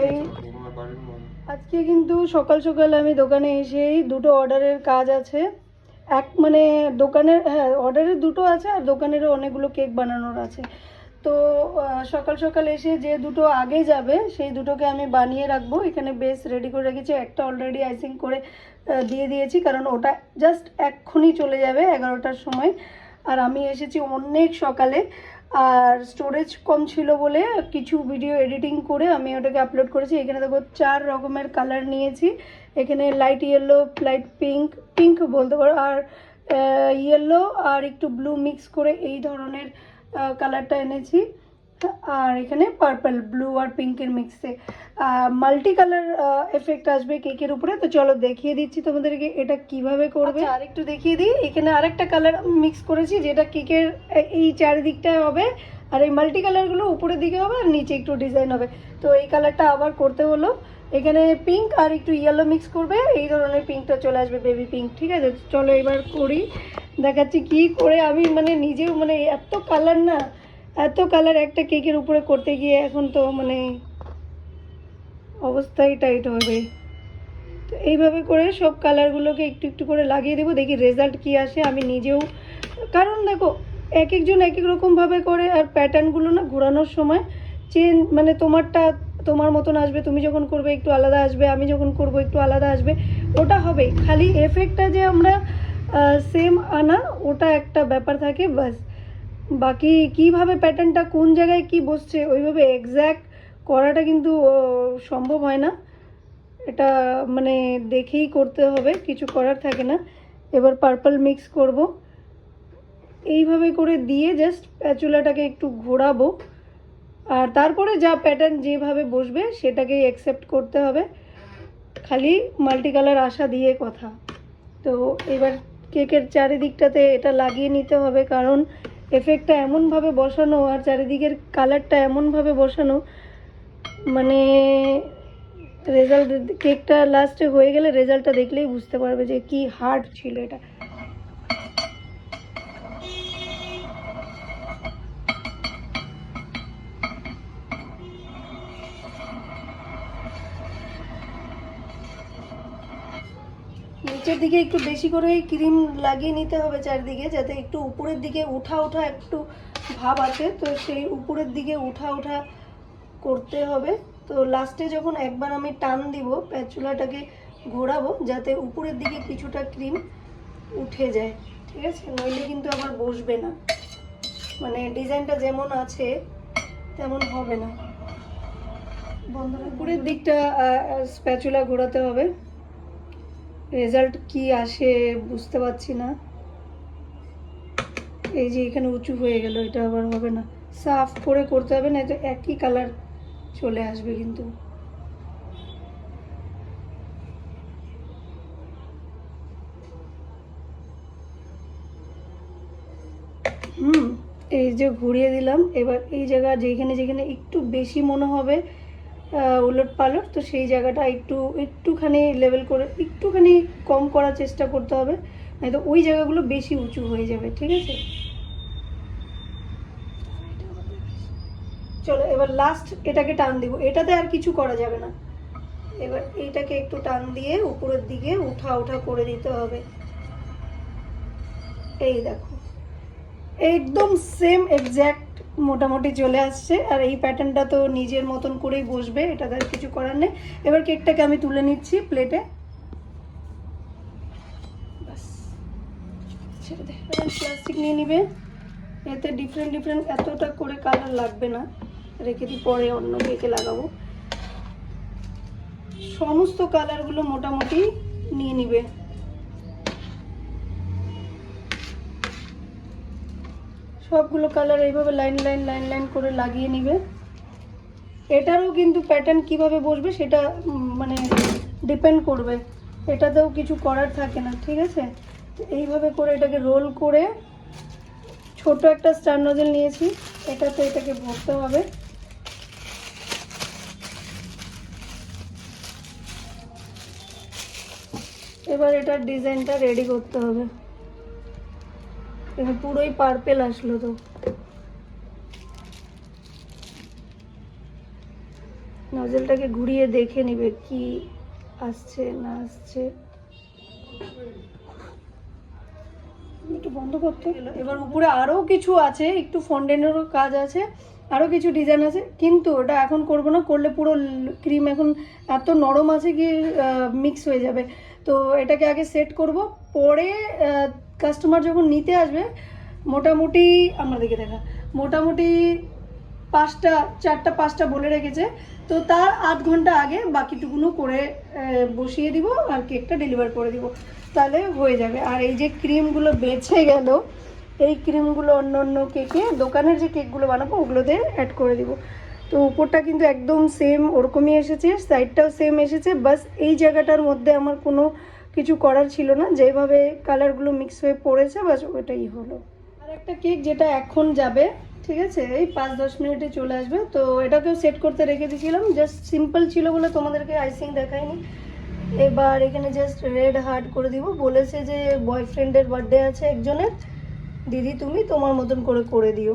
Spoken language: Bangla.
এই আজকে কিন্তু সকাল সকাল আমি দোকানে এসেই দুটো অর্ডারের কাজ আছে। এক মানে দোকানের, হ্যাঁ অর্ডারের দুটো আছে আর দোকানেরও অনেকগুলো কেক বানানোর আছে। তো সকাল সকাল এসে যে দুটো আগে যাবে সেই দুটোকে আমি বানিয়ে রাখবো। এখানে বেস রেডি করে রেখেছি, একটা অলরেডি আইসিং করে দিয়ে দিয়েছি, কারণ ওটা জাস্ট এক্ষুনি চলে যাবে 11টার সময়। আর আমি এসেছি অনেক সকালে, আর স্টোরেজ কম ছিল বলে কিছু ভিডিও এডিটিং করে আমি ওটাকে আপলোড করেছি। এখানে দেখো 4 রকমের কালার নিয়েছি। এখানে light yellow, light pink, pink বলতে পারো, আর ইয়েলো আর একটু ব্লু মিক্স করে এই ধরনের কালারটা এনেছি। আর এখানে পার্পল, ব্লু আর পিঙ্কের মিক্সে মাল্টি কালার এফেক্ট আসবে কেকের উপরে। তো চলো দেখিয়ে দিচ্ছি তোমাদেরকে এটা কিভাবে করবে। আর একটু দেখিয়ে দিই, এখানে আরেকটা কালার মিক্স করেছি যেটা কেকের এই চারিদিকটায় হবে, আর এই মাল্টি কালারগুলো উপরের দিকে হবে আর নিচে একটু ডিজাইন হবে। তো এই কালারটা আবার করতে হলো। এখানে পিঙ্ক আর একটু ইয়েলো মিক্স করবে, এই ধরনের পিঙ্কটা চলে আসবে, বেবি পিঙ্ক। ঠিক আছে, চলো এবার করি, দেখাচ্ছি কি করে। আমি মানে নিজেও মানে এত কালার না, এত কালার একটা কেকের উপরে করতে গিয়ে এখন তো মানে অবস্থাই টাইট হবে। তো এইভাবে করে সব কালারগুলোকে একটু একটু করে লাগিয়ে দেবো, দেখি রেজাল্ট কি আসে। আমি নিজেও, কারণ দেখো এক একজন এক এক রকমভাবে করে, আর প্যাটার্নগুলো না ঘোরানোর সময় চেঞ্জ, মানে তোমারটা তোমার মতন আসবে, তুমি যখন করবে একটু আলাদা আসবে, আমি যখন করব একটু আলাদা আসবে। ওটা হবেই, খালি এফেক্টটা যে আমরা সেম আনা, ওটা একটা ব্যাপার থাকে বাস। বাকি কিভাবে প্যাটার্নটা কোন জায়গায় কি বসছে ওইভাবে এক্স্যাক্ট করাটা কিন্তু সম্ভব হয় না। এটা মানে দেখেই করতে হবে, কিছু করার থাকে না। এবার পার্পল মিক্স করব, এইভাবে করে দিয়ে জাস্ট প্যাচুলাটাকে একটু ঘোরাবো, আর তারপরে যা প্যাটার্ন যেভাবে বসবে সেটাকেই অ্যাকসেপ্ট করতে হবে, খালি মাল্টি কালার আসা দিয়ে কথা। তো এবার কেকের চারিদিকটাতে এটা লাগিয়ে নিতে হবে, কারণ এফেক্টটা এমনভাবে বসানো আর চারিদিকের কালারটা এমনভাবে বসানো, মানে রেজাল্ট কেকটা লাস্টে হয়ে গেলে রেজাল্টটা দেখলেই বুঝতে পারবে যে কি হার্ড ছিল এটা। নিচের দিকে একটু বেশি করে ক্রিম লাগিয়ে নিতে হবে চারিদিকে, যাতে একটু উপরের দিকে উঠা ওঠা একটু ভাব আছে, তো সেই উপরের দিকে উঠা ওঠা করতে হবে। তো লাস্টে যখন একবার আমি টান দিব প্যাচুলাটাকে ঘোরাবো, যাতে উপরের দিকে কিছুটা ক্রিম উঠে যায়, ঠিক আছে, নইলে কিন্তু আবার বসবে না, মানে ডিজাইনটা যেমন আছে তেমন হবে না। বন্ধুরা উপরের দিকটা স্প্যাচুলা ঘোরাতে হবে, রেজাল্ট কি আসে বুঝতে পারছি না। এই যে এখানে উঁচু হয়ে গেল, এটা আবার হবে না, সাফ করে করতে হবে, না তো একই কালার চলে আসবে কিন্তু। এই যে ঘুরিয়ে দিলাম, এবার এই জায়গা যেখানে যেখানে একটু বেশি মনে হবে উলট পালট, তো সেই জায়গাটা একটুখানি লেভেল করে একটুখানি কম করার চেষ্টা করতে হবে, নয়তো ওই জায়গাগুলো বেশি উঁচু হয়ে যাবে, ঠিক আছে। চলো এবার লাস্ট এটাকে টান দিব, এটাতে আর কিছু করা যাবে না। এবার এইটাকে একটু টান দিয়ে উপরের দিকে উঠা উঠা করে দিতে হবে। এই দেখো একদম সেম এক্স্যাক্ট মোটামুটি চলে আসছে, আর এই প্যাটার্নটা তো নিজের মতন করেই বসবে, এটা আর কিছু করার নেই। এবার কেকটাকে আমি তুলে নিচ্ছি প্লেটে, বাস ছেড়ে দে। প্লাস্টিক নিয়ে নিবে, এতে ডিফারেন্ট ডিফারেন্ট এতটা করে কালার লাগবে না, রেখে দিই পরে অন্য কেকে লাগাবো। সমস্ত কালারগুলো মোটামুটি নিয়ে নিবে, সবগুলো কালার এইভাবে লাইন লাইন লাইন লাইন করে লাগিয়ে নিবে। এটারও কিন্তু প্যাটার্ন কিভাবে বসবে সেটা মানে ডিপেন্ড করবে, এটাতেও কিছু করার থাকে না, ঠিক আছে। এইভাবে করে এটাকে রোল করে, ছোট একটা স্টার নজেল নিয়েছি, এটাতে এটাকে ভরতে হবে। এবার এটার ডিজাইনটা রেডি করতে হবে। এখানে পুরোই পার্পেল আসলো, তো নজলটাকে ঘুরিয়ে দেখে নিবে কি আসছে না আসছে। একটু বন্ধ করতে। এবার উপরে আরও কিছু আছে, একটু ফন্ডেন্টেরও কাজ আছে, আরও কিছু ডিজাইন আছে, কিন্তু ওটা এখন করব না, করলে পুরো ক্রিম এখন এত নরম আছে কি মিক্স হয়ে যাবে। তো এটাকে আগে সেট করব, পরে কাস্টমার যখন নিতে আসবে মোটামুটি আমার দিকে দেখা মোটামুটি 4টা 5টা বলে রেখেছে, তো তার আধ ঘন্টা আগে বাকিটুকুনো করে বসিয়ে দিব আর কেকটা ডেলিভার করে দিব, তাহলে হয়ে যাবে। আর এই যে ক্রিমগুলো বেঁচে গেল, এই ক্রিমগুলো অন্য অন্য কেকে, দোকানের যে কেকগুলো বানাবো ওগুলোতে অ্যাড করে দিব। তো উপরটা কিন্তু একদম সেম ওরকমই এসেছে, সাইডটাও সেম এসেছে, বাস এই জায়গাটার মধ্যে আমার কোনো কিছু করার ছিল না, যেভাবে কালারগুলো মিক্স হয়ে পড়েছে বাস ওটাই হলো। আর একটা কেক যেটা এখন যাবে, ঠিক আছে, এই 5-10 মিনিটে চলে আসবে। তো এটাকেও সেট করতে রেখে দিয়েছিলাম, জাস্ট সিম্পল ছিল বলে তোমাদেরকে আইসিং দেখাইনি। এবার এখানে জাস্ট রেড হার্ট করে দিব। বলেছে যে বয়ফ্রেন্ডের বার্থডে আছে একজনের, দিদি তুমি তোমার মতন করে দিও।